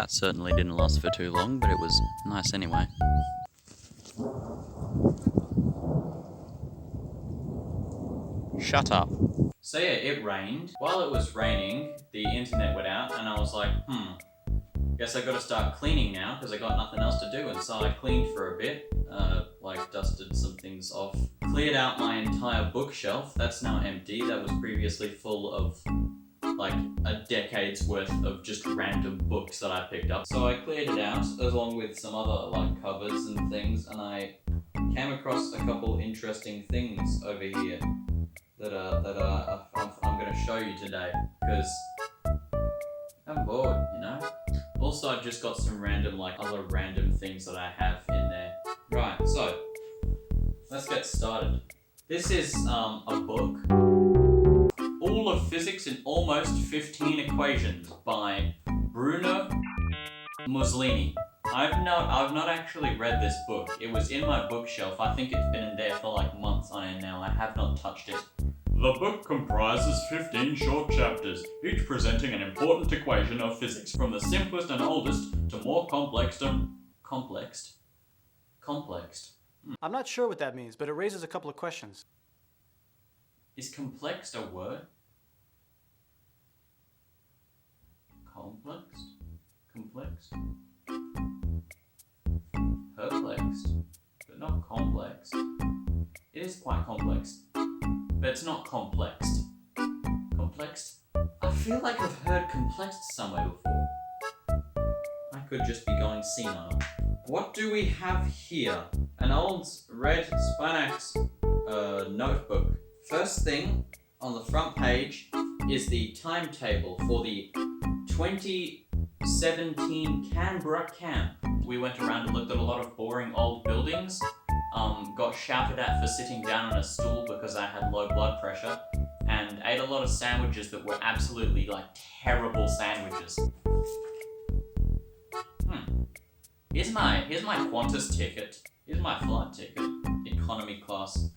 that certainly didn't last for too long, but it was nice anyway. Shut up. So yeah, it rained. While it was raining, the internet went out and I was like, guess I gotta start cleaning now because I got nothing else to do. And so I cleaned for a bit, dusted some things off, cleared out my entire bookshelf. That's now empty. That was previously full of like a decade's worth of just random books that I picked up. So I cleared it out along with some other like covers and things, and I came across a couple interesting things over here that I'm going to show you today because I'm bored, you know? Also, I've just got some random other random things that I have in there. Right, so let's get started. This is a book. All of Physics in Almost 15 Equations by Bruno Muslini. I've not actually read this book. It was in my bookshelf. I think it's been in there for like months on end now. I have not touched it. The book comprises 15 short chapters, each presenting an important equation of physics, from the simplest and oldest to more complex. I'm not sure what that means, but it raises a couple of questions. Is complex a word? Complexed? Perplexed, but not complex. It is quite complex, but it's not complexed. Complexed? I feel like I've heard complexed somewhere before. I could just be going senile. What do we have here? An old red Spinax notebook. First thing on the front page is the timetable for the 2017 Canberra camp. We went around and looked at a lot of boring old buildings, got shouted at for sitting down on a stool because I had low blood pressure, and ate a lot of sandwiches that were absolutely terrible sandwiches. Here's my Qantas ticket. Here's my flight ticket. Economy class.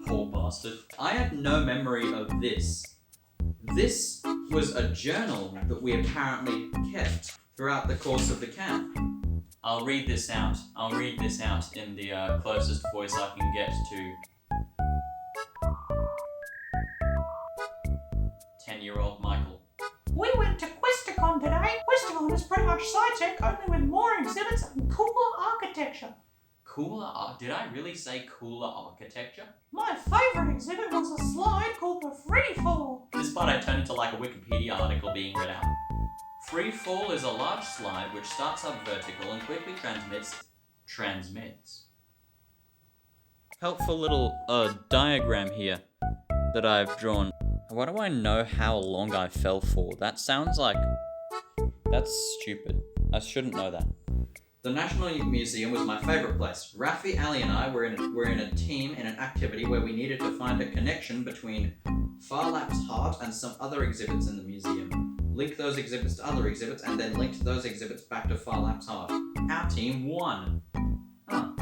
Poor bastard. I have no memory of this. This was a journal that we apparently kept throughout the course of the camp. I'll read this out in the closest voice I can get to 10-year-old Michael. We went to Questacon today. Questacon is pretty much sci-tech, only with more exhibits and cooler architecture. Did I really say cooler architecture? My favourite exhibit was a slide called the Free Fall. This part I turned into like a Wikipedia article being read out. Free Fall is a large slide which starts up vertical and quickly transmits. Helpful little diagram here that I've drawn. Why do I know how long I fell for? That's stupid. I shouldn't know that. The National Museum was my favourite place. Rafi, Ali and I were in a team in an activity where we needed to find a connection between Farlap's heart and some other exhibits in the museum. Link those exhibits to other exhibits and then linked those exhibits back to Farlap's heart. Our team won. Huh.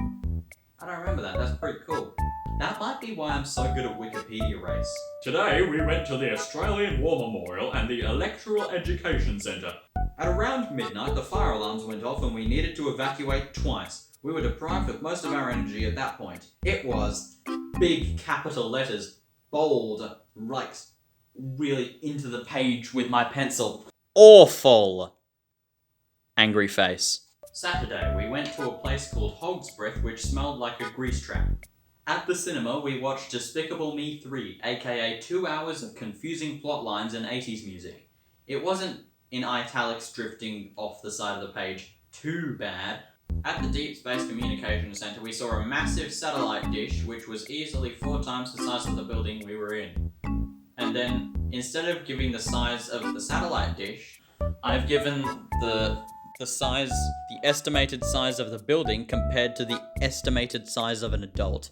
I don't remember that. That's pretty cool. That might be why I'm so good at Wikipedia race. Today we went to the Australian War Memorial and the Electoral Education Centre. At around midnight, the fire alarms went off and we needed to evacuate twice. We were deprived of most of our energy at that point. It was big capital letters, bold, right, really into the page with my pencil. Awful! Angry face. Saturday, we went to a place called Hog's Breath, which smelled like a grease trap. At the cinema, we watched Despicable Me 3, aka 2 hours of confusing plot lines and 80s music. It wasn't in italics drifting off the side of the page too bad. At the Deep Space Communications Center, we saw a massive satellite dish, which was easily 4 times the size of the building we were in. And then, instead of giving the size of the satellite dish, I've given the estimated size of the building compared to the estimated size of an adult.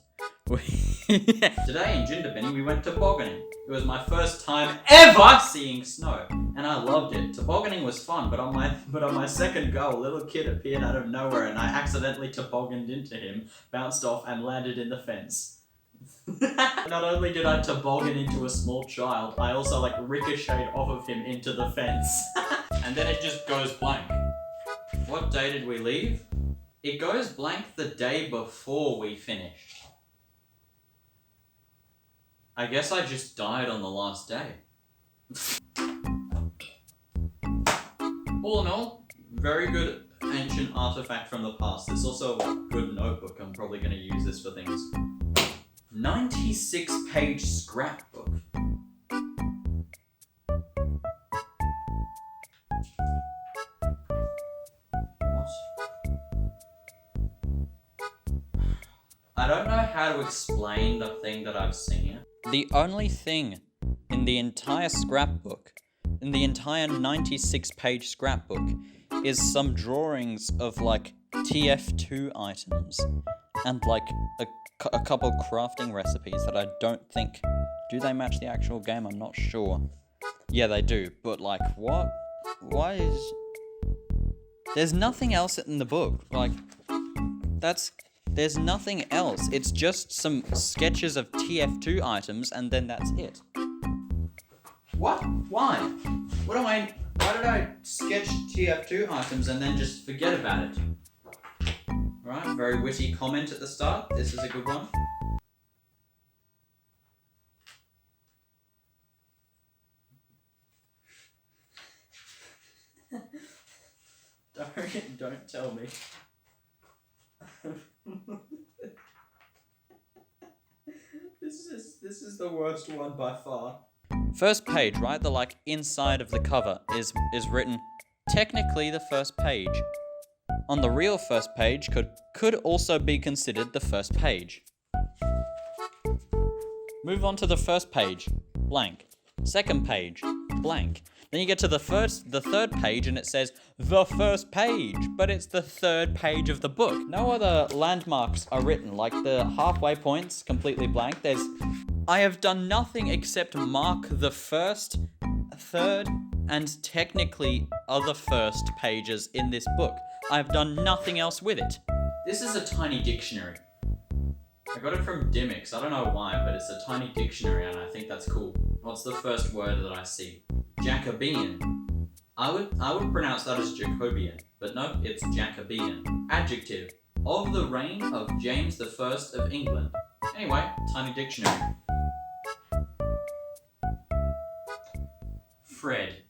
Today in Jindabyne we went tobogganing. It was my first time ever seeing snow, and I loved it. Tobogganing was fun, but on my second go, a little kid appeared out of nowhere, and I accidentally tobogganed into him, bounced off, and landed in the fence. Not only did I toboggan into a small child, I also ricocheted off of him into the fence. And then it just goes blank. What day did we leave? It goes blank the day before we finished. I guess I just died on the last day. All in all, very good ancient artifact from the past. There's also a good notebook. I'm probably going to use this for things. 96-page scrapbook. What? I don't know how to explain the thing that I've seen. The only thing in the entire scrapbook, in the entire 96-page scrapbook, is some drawings of like TF2 items and like a couple crafting recipes that I don't think... Do they match the actual game? I'm not sure. Yeah, they do, but like, what? Why is... There's nothing else in the book. Like, there's nothing else. It's just some sketches of TF2 items and then that's it. What? Why? Why did I sketch TF2 items and then just forget about it? Alright, very witty comment at the start. This is a good one. Don't tell me. This is the worst one by far. First page, right? The like inside of the cover is written technically the first page. On the real first page could also be considered the first page. Move on to the first page, blank. Second page, blank. Then you get to the third page and it says the first page, but it's the third page of the book. No other landmarks are written, like the halfway points, completely blank. I have done nothing except mark the first, third, and technically other first pages in this book. I have done nothing else with it. This is a tiny dictionary. I got it from Dimmix. I don't know why, but it's a tiny dictionary and I think that's cool. What's the first word that I see? Jacobean. I would pronounce that as Jacobean, but no, it's Jacobean. Adjective. Of the reign of James I of England. Anyway, tiny dictionary. Fred.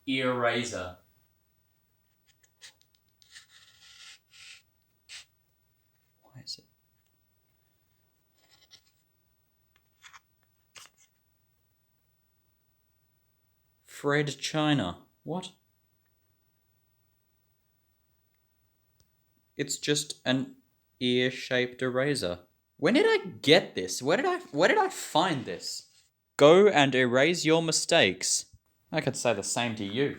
Eraser. Why is it? Fred China. What? It's just an ear-shaped eraser. When did I get this? Where did I find this? Go and erase your mistakes. I could say the same to you,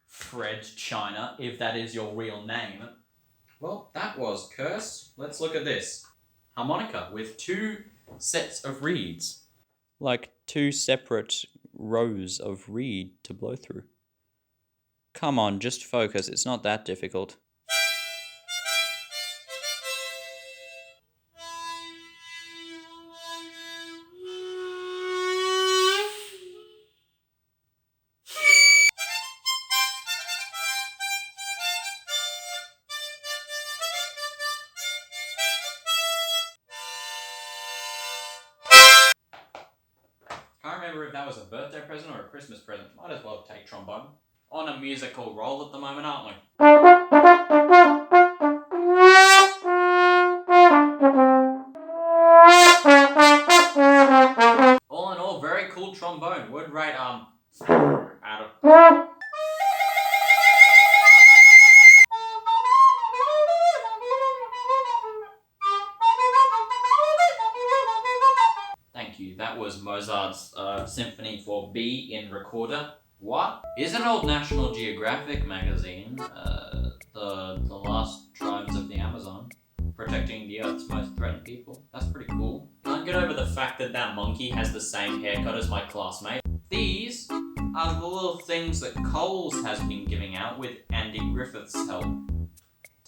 Fred China, if that is your real name. Well, that was Curse. Let's look at this. Harmonica with 2 sets of reeds. Like 2 separate rows of reed to blow through. Come on, just focus. It's not that difficult. Can't remember if that was a birthday present or a Christmas present. Might as well take trombone. On a musical roll at the moment, aren't we? All in all, very cool trombone. Would rate out of... Thank you. That was Mozart's Symphony for B in Recorder. What? Is an old National Geographic magazine, the last tribes of the Amazon, protecting the Earth's most threatened people. That's pretty cool. Can't get over the fact that that monkey has the same haircut as my classmate. These are the little things that Coles has been giving out with Andy Griffith's help.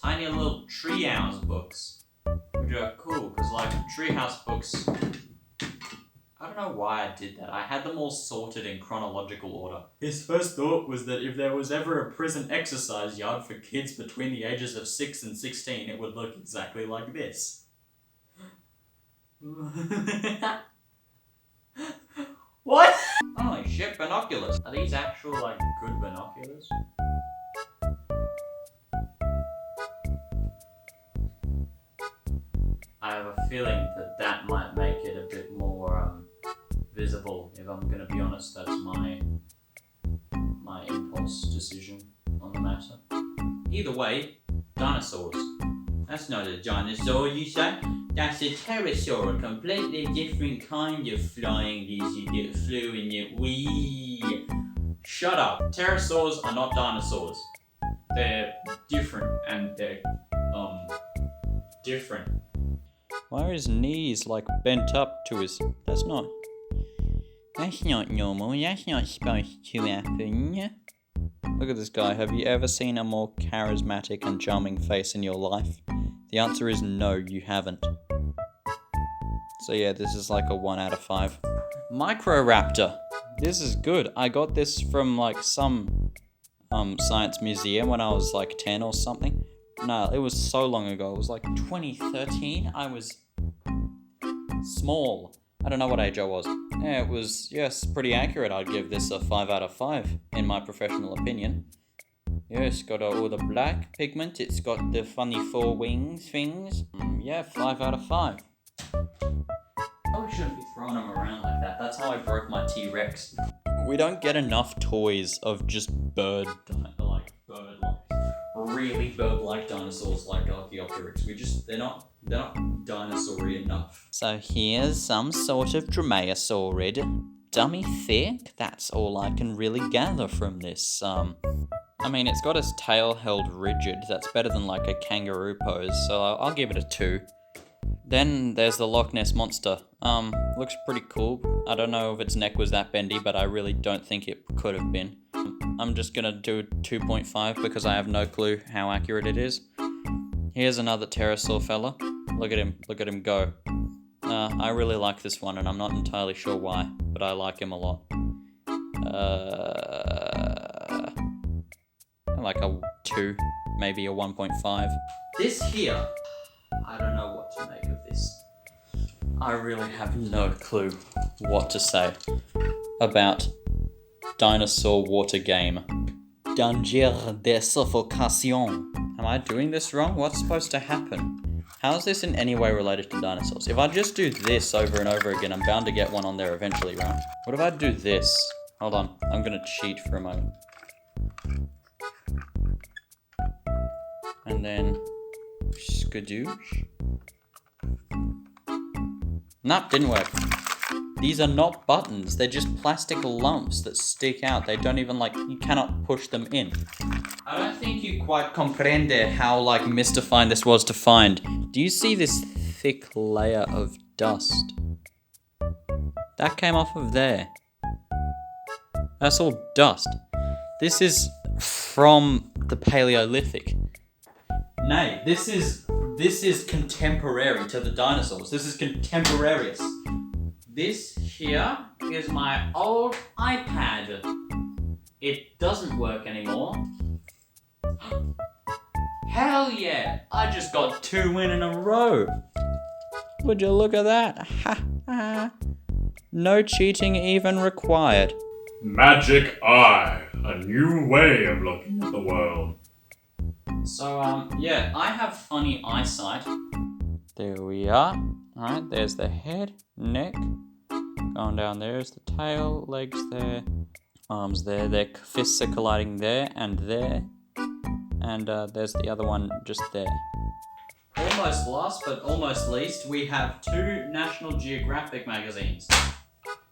Tiny little treehouse books. Which are cool, because like treehouse books... I don't know why I did that. I had them all sorted in chronological order. His first thought was that if there was ever a prison exercise yard for kids between the ages of 6 and 16, it would look exactly like this. What? Holy shit, binoculars. Are these actual, like, good binoculars? I have a feeling that that might make it a bit more, visible, if I'm gonna be honest. That's my impulse decision on the matter. Either way, dinosaurs. That's not a dinosaur, you say? That's a pterosaur, a completely different kind of flying lizard that flew in it. Wee. Shut up. Pterosaurs are not dinosaurs. They're different, and they're, different. Why are his knees, like, bent up to his... That's not normal. That's not supposed to happen. Look at this guy. Have you ever seen a more charismatic and charming face in your life? The answer is no, you haven't. So yeah, this is like a 1 out of 5. Microraptor. This is good. I got this from like some science museum when I was like 10 or something. No, it was so long ago. It was like 2013. I was small. I don't know what age I was. Yeah, it was, yes, pretty accurate. I'd give this a 5 out of 5, in my professional opinion. Yes, got all the black pigment. It's got the funny 4 wings things. Yeah, 5 out of 5. Probably shouldn't be throwing them around like that. That's how I broke my T-Rex. We don't get enough toys of just bird-like, really bird-like dinosaurs like Archaeopteryx. They're not dinosaur-y enough. So here's some sort of dromaeosaurid. Dummy thick? That's all I can really gather from this. I mean, it's got its tail held rigid. That's better than like a kangaroo pose, so I'll give it a 2. Then there's the Loch Ness Monster. Looks pretty cool. I don't know if its neck was that bendy, but I really don't think it could have been. I'm just gonna do 2.5 because I have no clue how accurate it is. Here's another pterosaur fella. Look at him go. I really like this one, and I'm not entirely sure why, but I like him a lot. Like a 2, maybe a 1.5. This here, I don't know what to make of this. I really have no clue what to say about dinosaur water game. Danger de suffocation. Am I doing this wrong? What's supposed to happen? How is this in any way related to dinosaurs? If I just do this over and over again, I'm bound to get one on there eventually, right? What if I do this? Hold on, I'm gonna cheat for a moment. And then skadoosh. Nope, didn't work. These are not buttons, they're just plastic lumps that stick out. They don't even you cannot push them in. I don't think you quite comprende how mystifying this was to find. Do you see this thick layer of dust? That came off of there. That's all dust. This is from the Paleolithic. Nay, this is contemporary to the dinosaurs. This is contemporaneous. This here is my old iPad. It doesn't work anymore. Hell yeah! I just got 2 in a row. Would you look at that? Ha ha. No cheating even required. Magic eye, a new way of looking at the world. So, yeah, I have funny eyesight. There we are. Alright, there's the head, neck. Going down there's the tail, legs there, arms there. Their fists are colliding there and there. And there's the other one just there. Almost last but almost least, we have 2 National Geographic magazines.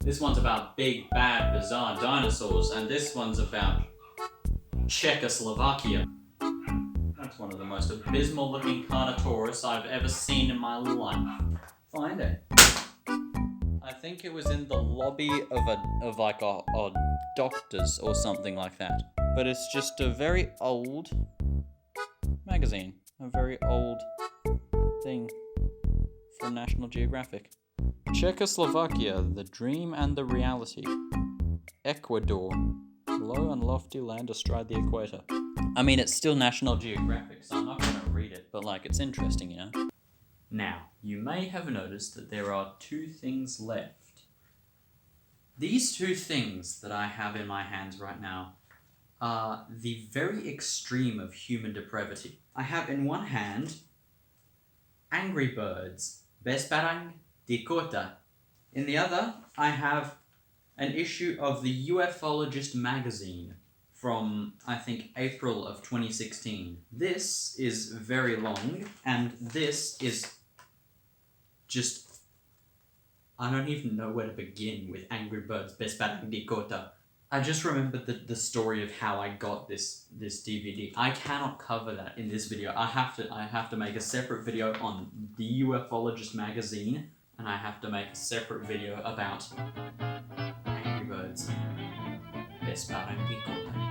This one's about big, bad, bizarre dinosaurs, and this one's about Czechoslovakia. That's one of the most abysmal looking Carnotaurus I've ever seen in my life. Find it. I think it was in the lobby of a doctor's or something like that. But it's just a very old magazine. A very old thing from National Geographic. Czechoslovakia, the dream and the reality. Ecuador, low and lofty land astride the equator. I mean, it's still National Geographic, so I'm not going to read it, but like, it's interesting, you know? Now, you may have noticed that there are two things left. These two things that I have in my hands right now are the very extreme of human depravity. I have in one hand Angry Birds, Berperang Di Kota. In the other, I have an issue of the UFologist magazine from, I think, April of 2016. This is very long, and this is just... I don't even know where to begin with Angry Birds Berperang Di Kota. I just remembered the story of how I got this DVD. I cannot cover that in this video. I have to make a separate video on the UFologist magazine, and I have to make a separate video about Angry Birds Berperang Di Kota.